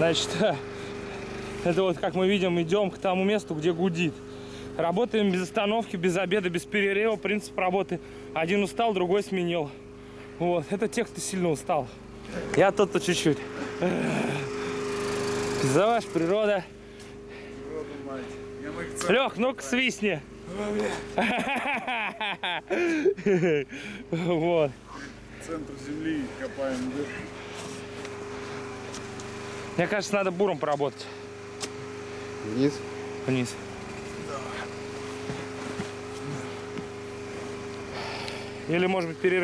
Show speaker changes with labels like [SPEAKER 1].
[SPEAKER 1] Значит, это вот, как мы видим, идем к тому месту, где гудит. Работаем без остановки, без обеда, без перерыва. Принцип работы: один устал, другой сменил. Вот, это те, кто сильно устал. Я тот-то чуть-чуть. Пиздаваш, природа. Лех, ну-ка свистни. Вот.
[SPEAKER 2] Центр земли копаем.
[SPEAKER 1] Мне кажется, надо буром поработать.
[SPEAKER 3] Вниз?
[SPEAKER 1] Вниз. Или, может быть, перерыв.